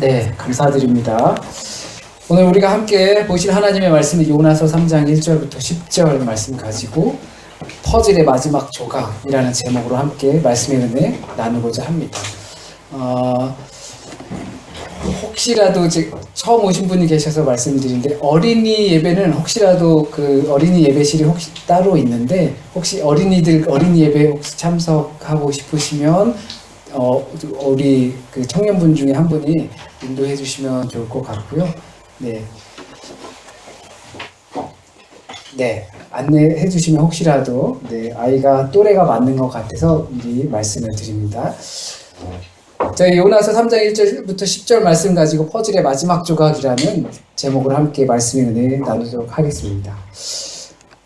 네, 감사드립니다. 오늘 우리가 함께 보실 하나님의 말씀은 요나서 3장 1절부터 10절 말씀 가지고 퍼즐의 마지막 조각이라는 제목으로 함께 말씀의 은혜 나누고자 합니다. 혹시라도 처음 오신 분이 계셔서 말씀드리는데, 어린이 예배는 혹시라도 그 어린이 예배실이 혹시 따로 있는데, 혹시 어린이 예배 혹시 참석하고 싶으시면 우리 그 청년분 중에 한 분이 인도해 주시면 좋을 것 같고요. 네, 안내해 주시면 혹시라도 아이가 또래가 맞는 것 같아서 미리 말씀을 드립니다. 저희 요나서 3장 1절부터 10절 말씀 가지고 퍼즐의 마지막 조각이라는 제목으로 함께 말씀의 은혜 나누도록 하겠습니다.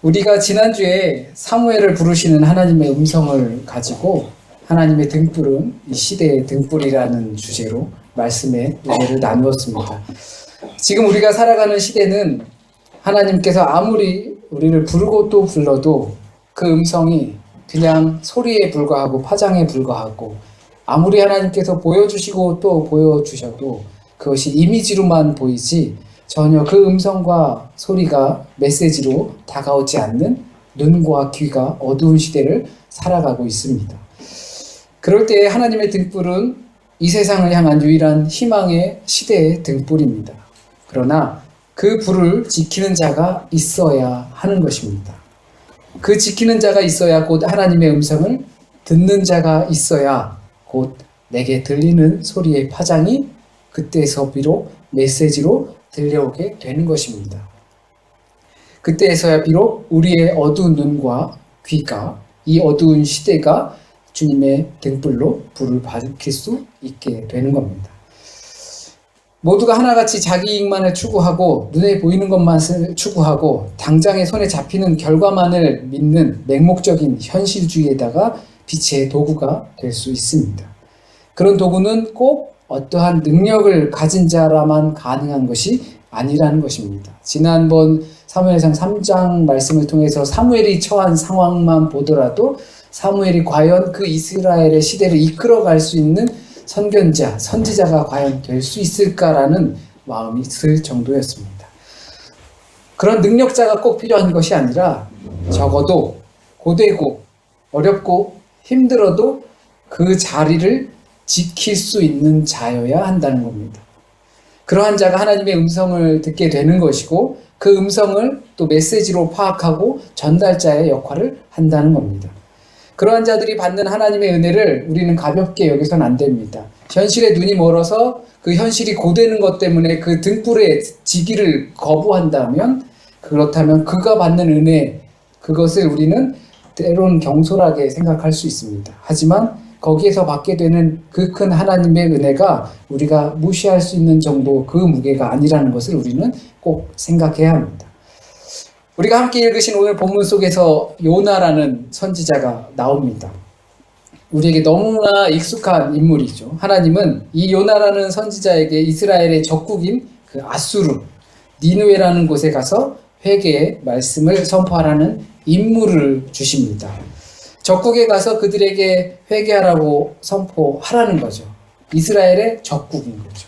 우리가 지난주에 사무엘을 부르시는 하나님의 음성을 가지고 하나님의 등불은 이 시대의 등불이라는 주제로 말씀의 은혜를 나누었습니다. 지금 우리가 살아가는 시대는 하나님께서 아무리 우리를 부르고 또 불러도 그 음성이 그냥 소리에 불과하고 파장에 불과하고, 아무리 하나님께서 보여주시고 또 보여주셔도 그것이 이미지로만 보이지 전혀 그 음성과 소리가 메시지로 다가오지 않는 눈과 귀가 어두운 시대를 살아가고 있습니다. 그럴 때 하나님의 등불은 이 세상을 향한 유일한 희망의 시대의 등불입니다. 그러나 그 불을 지키는 자가 있어야 하는 것입니다. 그 지키는 자가 있어야 곧 하나님의 음성을 듣는 자가 있어야 곧 내게 들리는 소리의 파장이 그때에서 비록 메시지로 들려오게 되는 것입니다. 그때에서야 비록 우리의 어두운 눈과 귀가 이 어두운 시대가 주님의 등불로 불을 밝힐 수 있게 되는 겁니다. 모두가 하나같이 자기 이익만을 추구하고 눈에 보이는 것만을 추구하고 당장의 손에 잡히는 결과만을 믿는 맹목적인 현실주의에다가 빛의 도구가 될 수 있습니다. 그런 도구는 꼭 어떠한 능력을 가진 자라만 가능한 것이 아니라는 것입니다. 지난번 사무엘상 3장 말씀을 통해서 사무엘이 처한 상황만 보더라도 사무엘이 과연 그 이스라엘의 시대를 이끌어갈 수 있는 선견자, 선지자가 과연 될 수 있을까라는 마음이 들 정도였습니다. 그런 능력자가 꼭 필요한 것이 아니라 적어도 고되고 어렵고 힘들어도 그 자리를 지킬 수 있는 자여야 한다는 겁니다. 그러한 자가 하나님의 음성을 듣게 되는 것이고 그 음성을 또 메시지로 파악하고 전달자의 역할을 한다는 겁니다. 그러한 자들이 받는 하나님의 은혜를 우리는 가볍게 여기서는 안 됩니다. 현실에 눈이 멀어서 그 현실이 고되는 것 때문에 그 등불에 지기를 거부한다면, 그렇다면 그가 받는 은혜, 그것을 우리는 때론 경솔하게 생각할 수 있습니다. 하지만 거기에서 받게 되는 그 큰 하나님의 은혜가 우리가 무시할 수 있는 정도 그 무게가 아니라는 것을 우리는 꼭 생각해야 합니다. 우리가 함께 읽으신 오늘 본문 속에서 요나라는 선지자가 나옵니다. 우리에게 너무나 익숙한 인물이죠. 하나님은 이 요나라는 선지자에게 이스라엘의 적국인 그 아수르, 니느웨라는 곳에 가서 회개의 말씀을 선포하라는 임무를 주십니다. 적국에 가서 그들에게 회개하라고 선포하라는 거죠. 이스라엘의 적국인 거죠.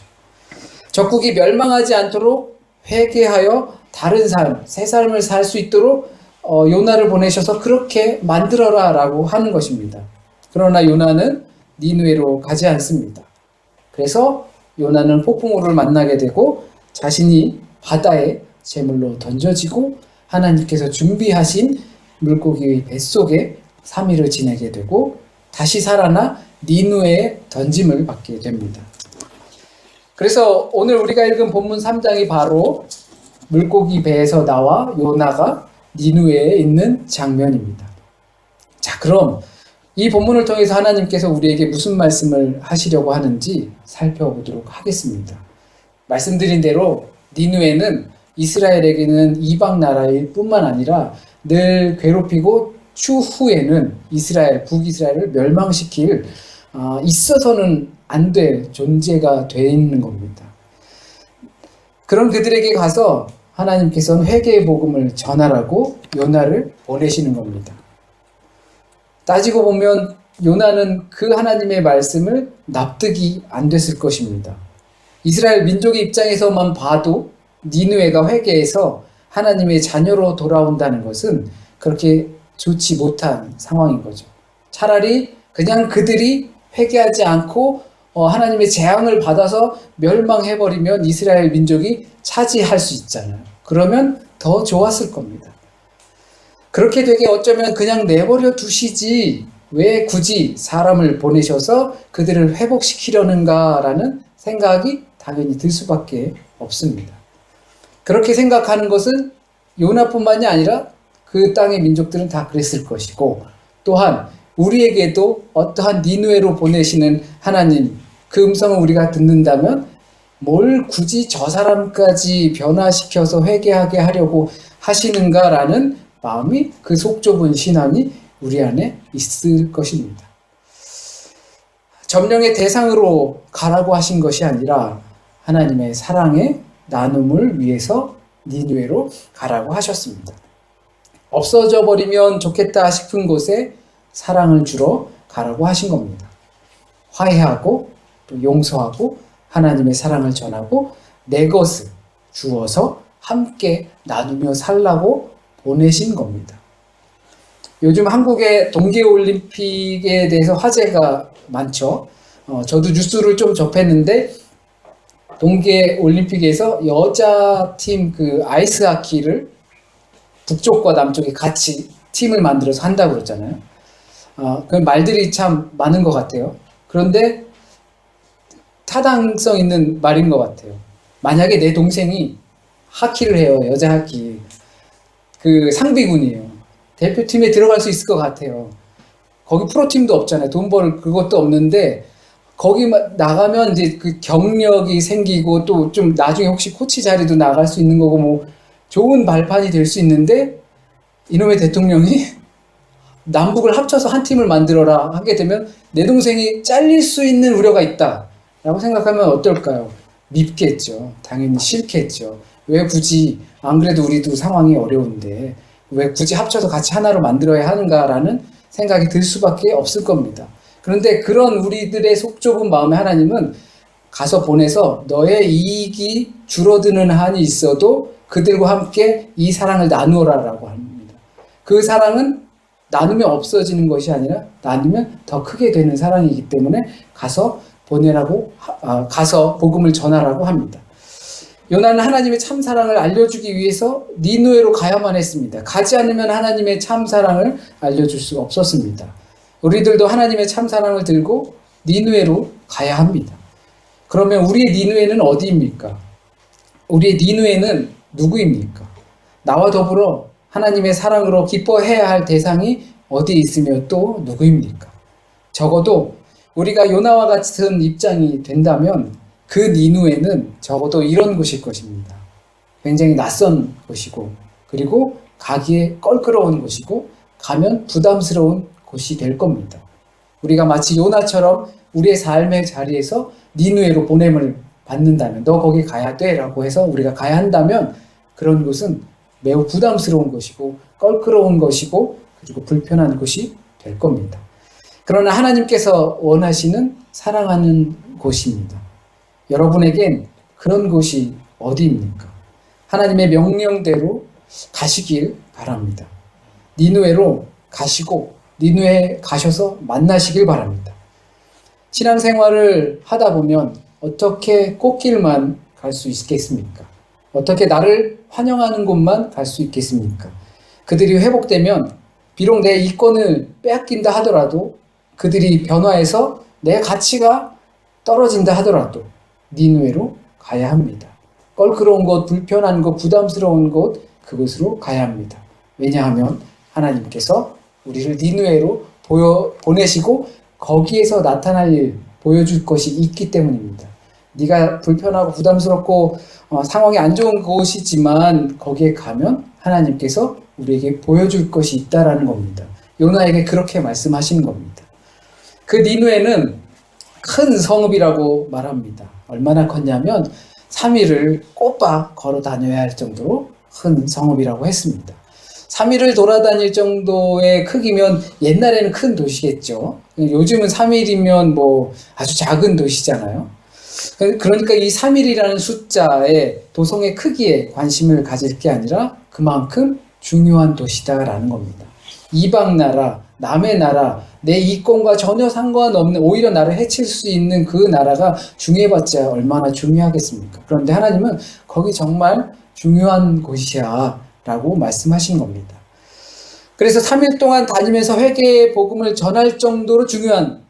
적국이 멸망하지 않도록 회개하여 다른 삶, 새 삶을 살 수 있도록 요나를 보내셔서 그렇게 만들어라 라고 하는 것입니다. 그러나 요나는 니느웨로 가지 않습니다. 그래서 요나는 폭풍우를 만나게 되고 자신이 바다에 제물로 던져지고 하나님께서 준비하신 물고기의 뱃속에 3일을 지내게 되고 다시 살아나 니느웨에 던짐을 받게 됩니다. 그래서 오늘 우리가 읽은 본문 3장이 바로 물고기 배에서 나와 요나가 니느웨에 있는 장면입니다. 자, 그럼 이 본문을 통해서 하나님께서 우리에게 무슨 말씀을 하시려고 하는지 살펴보도록 하겠습니다. 말씀드린 대로 니느웨는 이스라엘에게는 이방 나라일 뿐만 아니라 늘 괴롭히고 추후에는 북이스라엘을 멸망시킬 있어서는 안 될 존재가 되어 있는 겁니다. 그런 그들에게 가서 하나님께서는 회개의 복음을 전하라고 요나를 보내시는 겁니다. 따지고 보면 요나는 그 하나님의 말씀을 납득이 안 됐을 것입니다. 이스라엘 민족의 입장에서만 봐도 니느웨가 회개해서 하나님의 자녀로 돌아온다는 것은 그렇게 좋지 못한 상황인 거죠. 차라리 그냥 그들이 회개하지 않고 하나님의 재앙을 받아서 멸망해버리면 이스라엘 민족이 차지할 수 있잖아요. 그러면 더 좋았을 겁니다. 그렇게 되게 어쩌면 그냥 내버려 두시지 왜 굳이 사람을 보내셔서 그들을 회복시키려는가라는 생각이 당연히 들 수밖에 없습니다. 그렇게 생각하는 것은 요나뿐만이 아니라 그 땅의 민족들은 다 그랬을 것이고, 또한 우리에게도 어떠한 니느웨로 보내시는 하나님 그 음성을 우리가 듣는다면 뭘 굳이 저 사람까지 변화시켜서 회개하게 하려고 하시는가라는 마음이, 그 속 좁은 신앙이 우리 안에 있을 것입니다. 점령의 대상으로 가라고 하신 것이 아니라 하나님의 사랑의 나눔을 위해서 니느웨로 가라고 하셨습니다. 없어져 버리면 좋겠다 싶은 곳에 사랑을 주러 가라고 하신 겁니다. 화해하고 또 용서하고 하나님의 사랑을 전하고 내 것을 주어서 함께 나누며 살라고 보내신 겁니다. 요즘 한국의 동계올림픽에 대해서 화제가 많죠. 저도 뉴스를 좀 접했는데 동계올림픽에서 여자팀 그 아이스하키를 북쪽과 남쪽이 같이 팀을 만들어서 한다고 그랬잖아요. 그 말들이 참 많은 것 같아요. 그런데 타당성 있는 말인 것 같아요. 만약에 내 동생이 하키를 해요. 여자 하키. 그 상비군이에요. 대표팀에 들어갈 수 있을 것 같아요. 거기 프로팀도 없잖아요. 돈 벌 그것도 없는데 거기 나가면 이제 그 경력이 생기고 또 좀 나중에 혹시 코치 자리도 나갈 수 있는 거고 뭐 좋은 발판이 될 수 있는데 이놈의 대통령이 남북을 합쳐서 한 팀을 만들어라 하게 되면 내 동생이 잘릴 수 있는 우려가 있다 라고 생각하면 어떨까요? 밉겠죠. 당연히 싫겠죠. 왜 굳이, 안 그래도 우리도 상황이 어려운데 왜 굳이 합쳐서 같이 하나로 만들어야 하는가라는 생각이 들 수밖에 없을 겁니다. 그런데 그런 우리들의 속 좁은 마음에 하나님은 가서 보내서 너의 이익이 줄어드는 한이 있어도 그들과 함께 이 사랑을 나누어라라고 합니다. 그 사랑은 나누면 없어지는 것이 아니라 나누면 더 크게 되는 사랑이기 때문에 가서 보내라고, 가서 복음을 전하라고 합니다. 요나는 하나님의 참사랑을 알려주기 위해서 니느웨로 가야만 했습니다. 가지 않으면 하나님의 참사랑을 알려줄 수가 없었습니다. 우리들도 하나님의 참사랑을 들고 니느웨로 가야 합니다. 그러면 우리의 니느웨는 어디입니까? 우리의 니느웨는 누구입니까? 나와 더불어 하나님의 사랑으로 기뻐해야 할 대상이 어디에 있으며 또 누구입니까? 적어도 우리가 요나와 같은 입장이 된다면 그 니느웨는 적어도 이런 곳일 것입니다. 굉장히 낯선 곳이고, 그리고 가기에 껄끄러운 곳이고, 가면 부담스러운 곳이 될 겁니다. 우리가 마치 요나처럼 우리의 삶의 자리에서 니느웨로 보냄을 받는다면, 너 거기 가야 돼 라고 해서 우리가 가야 한다면 그런 곳은 매우 부담스러운 것이고 껄끄러운 것이고 그리고 불편한 곳이 될 겁니다. 그러나 하나님께서 원하시는 사랑하는 곳입니다. 여러분에겐 그런 곳이 어디입니까? 하나님의 명령대로 가시길 바랍니다. 니느웨로 가시고 니느웨에 가셔서 만나시길 바랍니다. 신앙생활을 하다 보면 어떻게 꽃길만 갈 수 있겠습니까? 어떻게 나를 환영하는 곳만 갈 수 있겠습니까? 그들이 회복되면 비록 내 이권을 빼앗긴다 하더라도, 그들이 변화해서 내 가치가 떨어진다 하더라도 니느웨로 가야 합니다. 껄끄러운 곳, 불편한 곳, 부담스러운 곳, 그곳으로 가야 합니다. 왜냐하면 하나님께서 우리를 니느웨로 보내시고 거기에서 나타날 일, 보여줄 것이 있기 때문입니다. 네가 불편하고 부담스럽고 상황이 안 좋은 곳이지만 거기에 가면 하나님께서 우리에게 보여줄 것이 있다라는 겁니다. 요나에게 그렇게 말씀하시는 겁니다. 그 니느웨는 큰 성읍이라고 말합니다. 얼마나 컸냐면 3일을 꼬박 걸어 다녀야 할 정도로 큰 성읍이라고 했습니다. 3일을 돌아다닐 정도의 크기면 옛날에는 큰 도시겠죠. 요즘은 3일이면 뭐 아주 작은 도시잖아요. 그러니까 이 3일이라는 숫자의 도성의 크기에 관심을 가질 게 아니라 그만큼 중요한 도시다라는 겁니다. 이방 나라, 남의 나라, 내 이권과 전혀 상관없는, 오히려 나를 해칠 수 있는 그 나라가 중요해봤자 얼마나 중요하겠습니까? 그런데 하나님은 거기 정말 중요한 곳이야 라고 말씀하신 겁니다. 그래서 3일 동안 다니면서 회개의 복음을 전할 정도로 중요한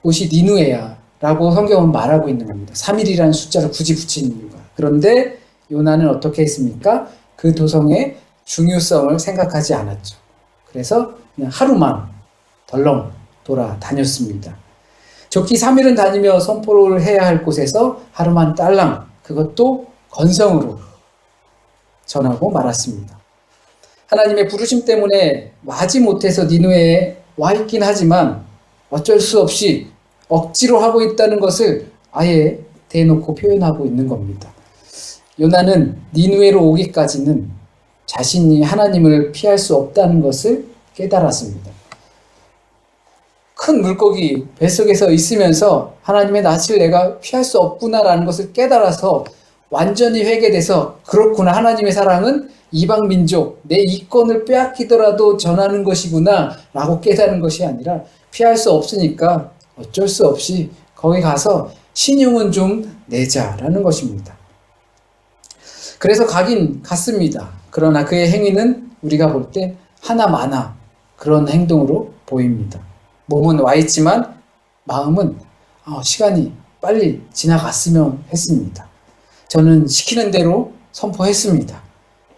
곳이 니누에야 라고 성경은 말하고 있는 겁니다. 3일이라는 숫자를 굳이 붙인 이유가. 그런데 요나는 어떻게 했습니까? 그 도성의 중요성을 생각하지 않았죠. 그래서 그냥 하루만 덜렁 돌아다녔습니다. 적기 3일은 다니며 선포를 해야 할 곳에서 하루만 딸랑, 그것도 건성으로 전하고 말았습니다. 하나님의 부르심 때문에 마지 못해서 니누에에 와 있긴 하지만 어쩔 수 없이 억지로 하고 있다는 것을 아예 대놓고 표현하고 있는 겁니다. 요나는 니누에로 오기까지는 자신이 하나님을 피할 수 없다는 것을 깨달았습니다. 큰 물고기 뱃속에서 있으면서 하나님의 낯을 내가 피할 수 없구나라는 것을 깨달아서 완전히 회개돼서 그렇구나, 하나님의 사랑은 이방 민족, 내 이권을 빼앗기더라도 전하는 것이구나 라고 깨달은 것이 아니라 피할 수 없으니까 어쩔 수 없이 거기 가서 신용은 좀 내자라는 것입니다. 그래서 가긴 갔습니다. 그러나 그의 행위는 우리가 볼 때 하나마나 그런 행동으로 보입니다. 몸은 와 있지만 마음은 시간이 빨리 지나갔으면 했습니다. 저는 시키는 대로 선포했습니다.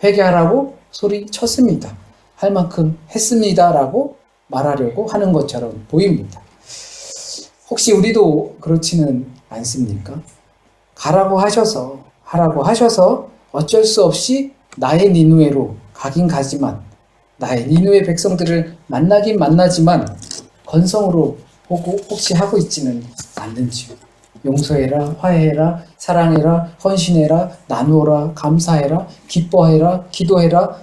회개하라고 소리쳤습니다. 할 만큼 했습니다 라고 말하려고 하는 것처럼 보입니다. 혹시 우리도 그렇지는 않습니까? 가라고 하셔서, 하라고 하셔서 어쩔 수 없이 나의 니누에로 가긴 가지만, 나의 니누의 백성들을 만나긴 만나지만 건성으로 혹시 하고 있지는 않는지요. 용서해라, 화해해라, 사랑해라, 헌신해라, 나누어라, 감사해라, 기뻐해라, 기도해라.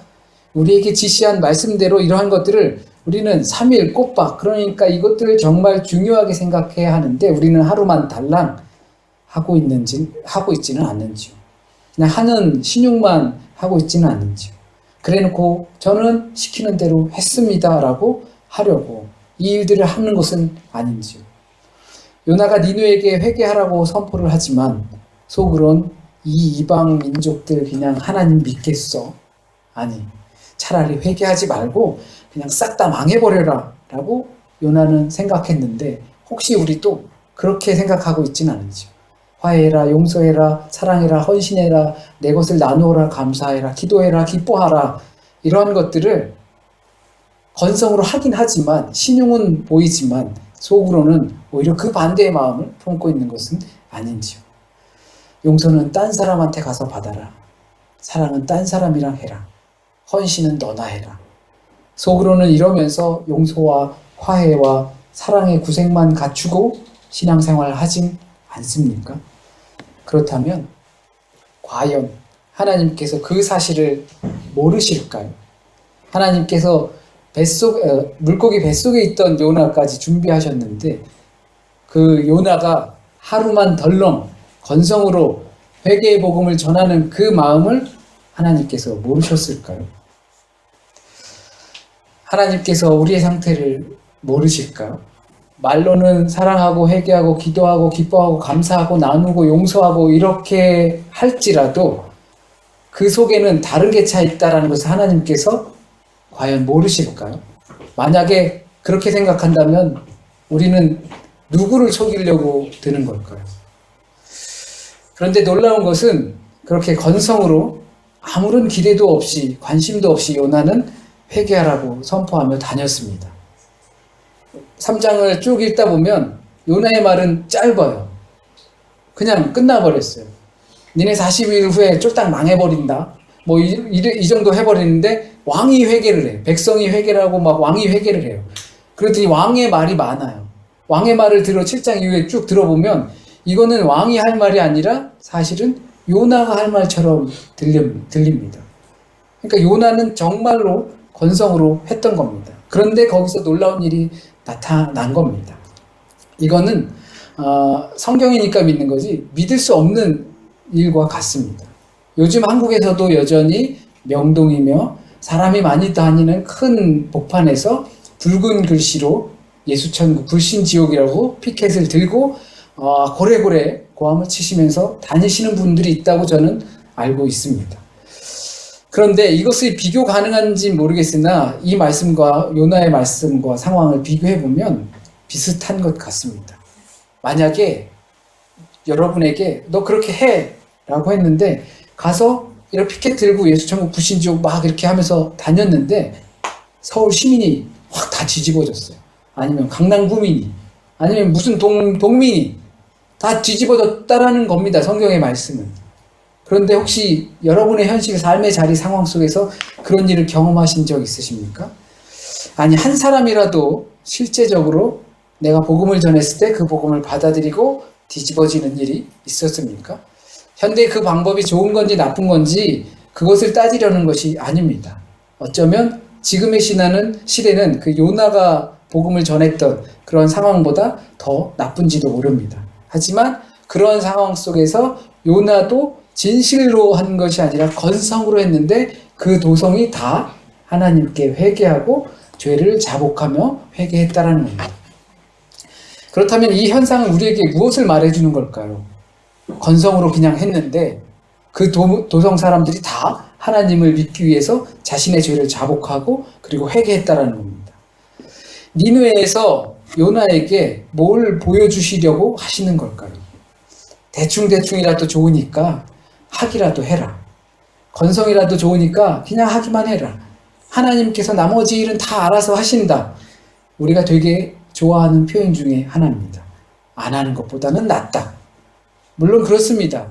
우리에게 지시한 말씀대로 이러한 것들을 우리는 3일 꼬박, 그러니까 이것들을 정말 중요하게 생각해야 하는데 우리는 하루만 달랑 하고 있지는 않는지요. 그냥 하는 신용만 하고 있지는 않는지요. 그래놓고 저는 시키는 대로 했습니다라고 하려고 이 일들을 하는 것은 아닌지요. 요나가 니누에게 회개하라고 선포를 하지만 속으론 이 이방 민족들 그냥 하나님 믿겠어? 아니, 차라리 회개하지 말고 그냥 싹 다 망해버려라 라고 요나는 생각했는데 혹시 우리도 그렇게 생각하고 있지는 않은지요. 화해해라, 용서해라, 사랑해라, 헌신해라, 내 것을 나누어라, 감사해라, 기도해라, 기뻐하라, 이러한 것들을 건성으로 하긴 하지만 신용은 보이지만 속으로는 오히려 그 반대의 마음을 품고 있는 것은 아닌지요. 용서는 딴 사람한테 가서 받아라. 사랑은 딴 사람이랑 해라. 헌신은 너나 해라. 속으로는 이러면서 용서와 화해와 사랑의 구색만 갖추고 신앙생활을 하진 않습니까? 그렇다면 과연 하나님께서 그 사실을 모르실까요? 하나님께서 물고기 뱃속에 있던 요나까지 준비하셨는데 그 요나가 하루만 덜렁 건성으로 회개의 복음을 전하는 그 마음을 하나님께서 모르셨을까요? 하나님께서 우리의 상태를 모르실까요? 말로는 사랑하고 회개하고 기도하고 기뻐하고 감사하고 나누고 용서하고 이렇게 할지라도 그 속에는 다른 게 차 있다는 것을 하나님께서 과연 모르실까요? 만약에 그렇게 생각한다면 우리는 누구를 속이려고 드는 걸까요? 그런데 놀라운 것은 그렇게 건성으로 아무런 기대도 없이 관심도 없이 요나는 회개하라고 선포하며 다녔습니다. 3장을 쭉 읽다 보면 요나의 말은 짧아요. 그냥 끝나버렸어요. 니네 40일 후에 쫄딱 망해버린다. 뭐 이 정도 해버리는데 왕이 회개를 해. 백성이 회개를 하고 막 왕이 회개를 해요. 그랬더니 왕의 말이 많아요. 왕의 말을 7장 이후에 쭉 들어보면 이거는 왕이 할 말이 아니라 사실은 요나가 할 말처럼 들립니다. 그러니까 요나는 정말로 건성으로 했던 겁니다. 그런데 거기서 놀라운 일이 나타난 겁니다. 이거는 성경이니까 믿는 거지 믿을 수 없는 일과 같습니다. 요즘 한국에서도 여전히 명동이며 사람이 많이 다니는 큰 복판에서 붉은 글씨로 예수천국 불신지옥이라고 피켓을 들고 고래고래 고함을 치시면서 다니시는 분들이 있다고 저는 알고 있습니다. 그런데 이것이 비교 가능한지 모르겠으나 이 말씀과 요나의 말씀과 상황을 비교해보면 비슷한 것 같습니다. 만약에 여러분에게 너 그렇게 해 라고 했는데 가서 이렇게 피켓 들고 예수천국 불신지옥 막 이렇게 하면서 다녔는데 서울 시민이 확 다 뒤집어졌어요. 아니면 강남 구민이 아니면 무슨 동민이 다 뒤집어졌다라는 겁니다. 성경의 말씀은. 그런데 혹시 여러분의 현실 삶의 자리 상황 속에서 그런 일을 경험하신 적 있으십니까? 아니 한 사람이라도 실제적으로 내가 복음을 전했을 때 그 복음을 받아들이고 뒤집어지는 일이 있었습니까? 현대 그 방법이 좋은 건지 나쁜 건지 그것을 따지려는 것이 아닙니다. 어쩌면 지금의 시대는 그 요나가 복음을 전했던 그런 상황보다 더 나쁜지도 모릅니다. 하지만 그런 상황 속에서 요나도 진실로 한 것이 아니라 건성으로 했는데 그 도성이 다 하나님께 회개하고 죄를 자복하며 회개했다라는 겁니다. 그렇다면 이 현상은 우리에게 무엇을 말해주는 걸까요? 건성으로 그냥 했는데 그 도성 사람들이 다 하나님을 믿기 위해서 자신의 죄를 자복하고 그리고 회개했다라는 겁니다. 니느웨에서 요나에게 뭘 보여주시려고 하시는 걸까요? 대충이라도 좋으니까 하기라도 해라. 건성이라도 좋으니까 그냥 하기만 해라. 하나님께서 나머지 일은 다 알아서 하신다. 우리가 되게 좋아하는 표현 중에 하나입니다. 안 하는 것보다는 낫다. 물론 그렇습니다.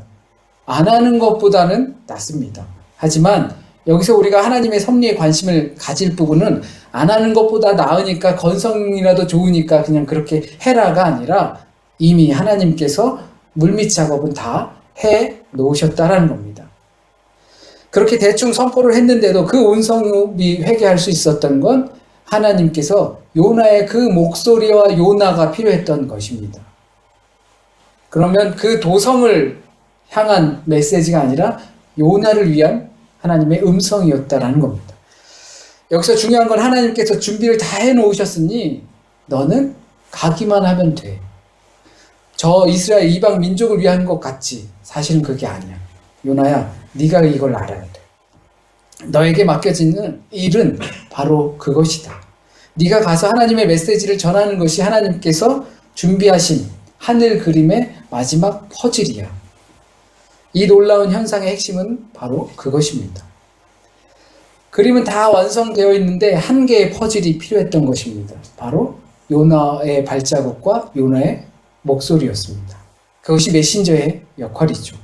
안 하는 것보다는 낫습니다. 하지만 여기서 우리가 하나님의 섭리에 관심을 가질 부분은 안 하는 것보다 나으니까 건성이라도 좋으니까 그냥 그렇게 해라가 아니라 이미 하나님께서 물밑 작업은 다 해 놓으셨다라는 겁니다. 그렇게 대충 선포를 했는데도 그 온 성읍이 회개할 수 있었던 건 하나님께서 요나의 그 목소리와 요나가 필요했던 것입니다. 그러면 그 도성을 향한 메시지가 아니라 요나를 위한 하나님의 음성이었다라는 겁니다. 여기서 중요한 건 하나님께서 준비를 다 해놓으셨으니 너는 가기만 하면 돼. 저 이스라엘 이방 민족을 위한 것 같지? 사실은 그게 아니야. 요나야, 네가 이걸 알아야 돼. 너에게 맡겨지는 일은 바로 그것이다. 네가 가서 하나님의 메시지를 전하는 것이 하나님께서 준비하신 하늘 그림의 마지막 퍼즐이야. 이 놀라운 현상의 핵심은 바로 그것입니다. 그림은 다 완성되어 있는데 한 개의 퍼즐이 필요했던 것입니다. 바로 요나의 발자국과 요나의 목소리였습니다. 그것이 메신저의 역할이죠.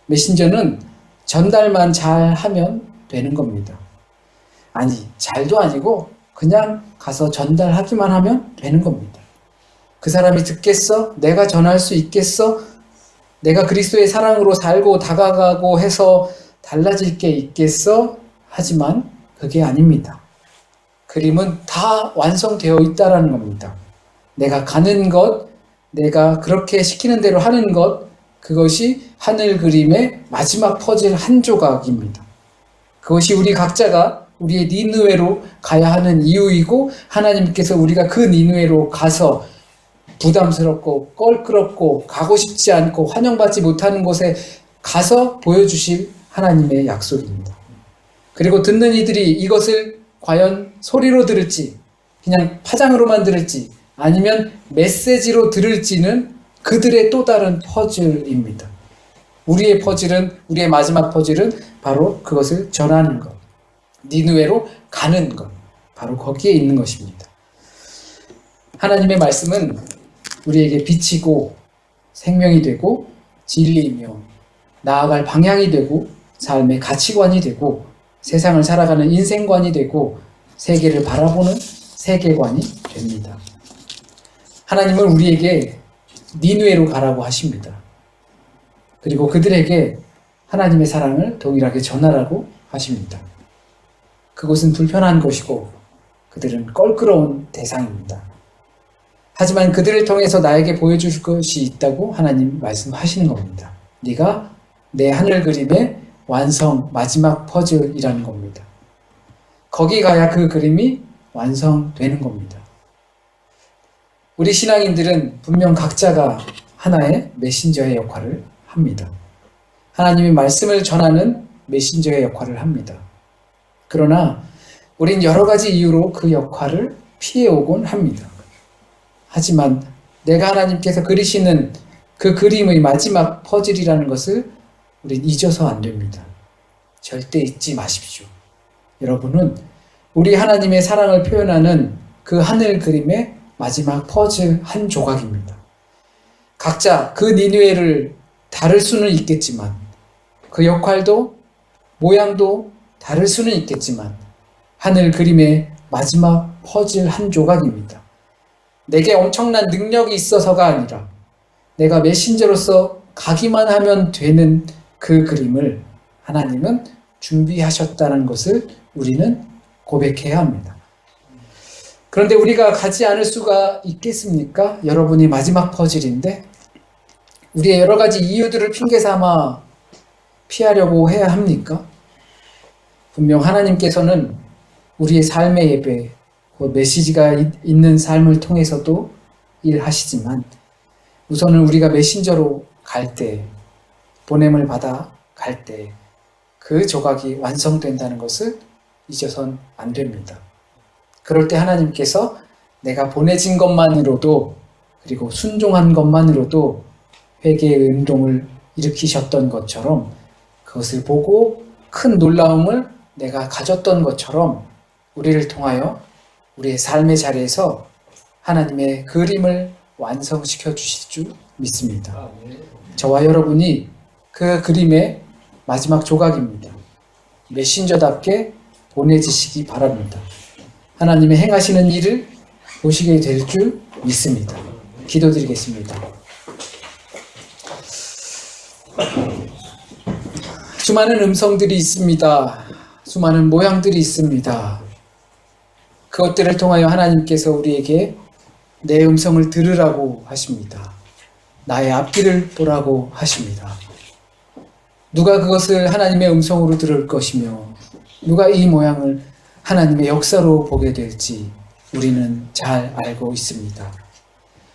메신저는 전달만 잘 하면 되는 겁니다. 아니, 잘도 아니고 그냥 가서 전달하기만 하면 되는 겁니다. 그 사람이 듣겠어? 내가 전할 수 있겠어? 내가 그리스도의 사랑으로 살고 다가가고 해서 달라질 게 있겠어? 하지만 그게 아닙니다. 그림은 다 완성되어 있다라는 겁니다. 내가 가는 것, 내가 그렇게 시키는 대로 하는 것, 그것이 하늘 그림의 마지막 퍼즐 한 조각입니다. 그것이 우리 각자가 우리의 니느웨로 가야 하는 이유이고 하나님께서 우리가 그 니느웨로 가서 부담스럽고 껄끄럽고 가고 싶지 않고 환영받지 못하는 곳에 가서 보여주실 하나님의 약속입니다. 그리고 듣는 이들이 이것을 과연 소리로 들을지 그냥 파장으로만 들을지 아니면 메시지로 들을지는 그들의 또 다른 퍼즐입니다. 우리의 퍼즐은 우리의 마지막 퍼즐은 바로 그것을 전하는 것, 니느웨로 가는 것, 바로 거기에 있는 것입니다. 하나님의 말씀은 우리에게 빛이고 생명이 되고 진리이며 나아갈 방향이 되고 삶의 가치관이 되고 세상을 살아가는 인생관이 되고 세계를 바라보는 세계관이 됩니다. 하나님은 우리에게 니느웨로 가라고 하십니다. 그리고 그들에게 하나님의 사랑을 동일하게 전하라고 하십니다. 그곳은 불편한 곳이고 그들은 껄끄러운 대상입니다. 하지만 그들을 통해서 나에게 보여줄 것이 있다고 하나님 말씀하시는 겁니다. 네가 내 하늘 그림의 완성 마지막 퍼즐이라는 겁니다. 거기 가야 그 그림이 완성되는 겁니다. 우리 신앙인들은 분명 각자가 하나의 메신저의 역할을 합니다. 하나님의 말씀을 전하는 메신저의 역할을 합니다. 그러나 우린 여러 가지 이유로 그 역할을 피해오곤 합니다. 하지만 내가 하나님께서 그리시는 그 그림의 마지막 퍼즐이라는 것을 우린 잊어서 안 됩니다. 절대 잊지 마십시오. 여러분은 우리 하나님의 사랑을 표현하는 그 하늘 그림의 마지막 퍼즐 한 조각입니다. 각자 그 니느웨를 다를 수는 있겠지만 그 역할도 모양도 다를 수는 있겠지만 하늘 그림의 마지막 퍼즐 한 조각입니다. 내게 엄청난 능력이 있어서가 아니라 내가 메신저로서 가기만 하면 되는 그 그림을 하나님은 준비하셨다는 것을 우리는 고백해야 합니다. 그런데 우리가 가지 않을 수가 있겠습니까? 여러분이 마지막 퍼즐인데 우리의 여러 가지 이유들을 핑계 삼아 피하려고 해야 합니까? 분명 하나님께서는 우리의 삶의 예배, 메시지가 있는 삶을 통해서도 일하시지만 우선은 우리가 메신저로 갈 때, 보냄을 받아 갈 때 그 조각이 완성된다는 것을 잊어선 안 됩니다. 그럴 때 하나님께서 내가 보내진 것만으로도 그리고 순종한 것만으로도 회개의 운동을 일으키셨던 것처럼 그것을 보고 큰 놀라움을 내가 가졌던 것처럼 우리를 통하여 우리의 삶의 자리에서 하나님의 그림을 완성시켜 주실 줄 믿습니다. 저와 여러분이 그 그림의 마지막 조각입니다. 메신저답게 보내지시기 바랍니다. 하나님의 행하시는 일을 보시게 될 줄 믿습니다. 기도드리겠습니다. 수많은 음성들이 있습니다. 수많은 모양들이 있습니다. 그것들을 통하여 하나님께서 우리에게 내 음성을 들으라고 하십니다. 나의 앞길을 보라고 하십니다. 누가 그것을 하나님의 음성으로 들을 것이며 누가 이 모양을 하나님의 역사로 보게 될지 우리는 잘 알고 있습니다.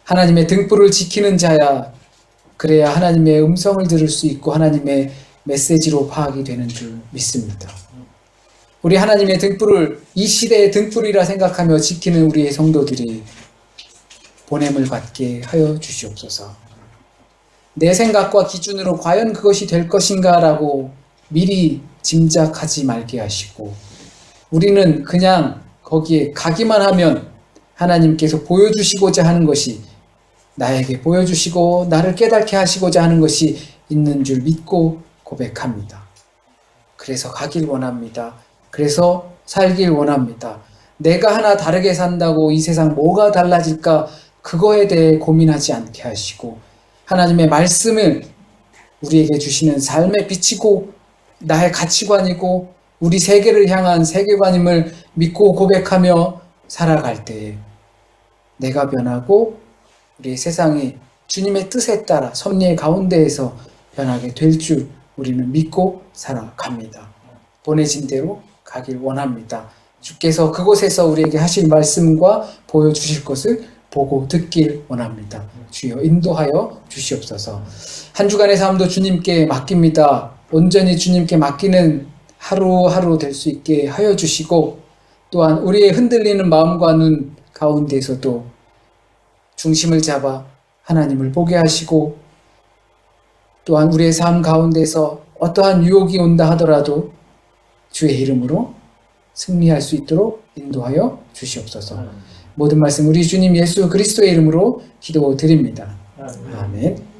하나님의 등불을 지키는 자야 그래야 하나님의 음성을 들을 수 있고 하나님의 메시지로 파악이 되는 줄 믿습니다. 우리 하나님의 등불을 이 시대의 등불이라 생각하며 지키는 우리의 성도들이 보냄을 받게 하여 주시옵소서. 내 생각과 기준으로 과연 그것이 될 것인가 라고 미리 짐작하지 말게 하시고 우리는 그냥 거기에 가기만 하면 하나님께서 보여주시고자 하는 것이 나에게 보여주시고 나를 깨닫게 하시고자 하는 것이 있는 줄 믿고 고백합니다. 그래서 가길 원합니다. 그래서 살길 원합니다. 내가 하나 다르게 산다고 이 세상 뭐가 달라질까 그거에 대해 고민하지 않게 하시고 하나님의 말씀을 우리에게 주시는 삶에 비치고 나의 가치관이고 우리 세계를 향한 세계관임을 믿고 고백하며 살아갈 때에 내가 변하고 우리 세상이 주님의 뜻에 따라 섭리의 가운데에서 변하게 될 줄 우리는 믿고 살아갑니다. 보내진 대로 가길 원합니다. 주께서 그곳에서 우리에게 하실 말씀과 보여주실 것을 보고 듣길 원합니다. 주여 인도하여 주시옵소서. 한 주간의 삶도 주님께 맡깁니다. 온전히 주님께 맡기는 하루하루 될 수 있게 하여 주시고 또한 우리의 흔들리는 마음과 눈 가운데서도 중심을 잡아 하나님을 보게 하시고 또한 우리의 삶 가운데서 어떠한 유혹이 온다 하더라도 주의 이름으로 승리할 수 있도록 인도하여 주시옵소서. 모든 말씀 우리 주님 예수 그리스도의 이름으로 기도드립니다. 아멘.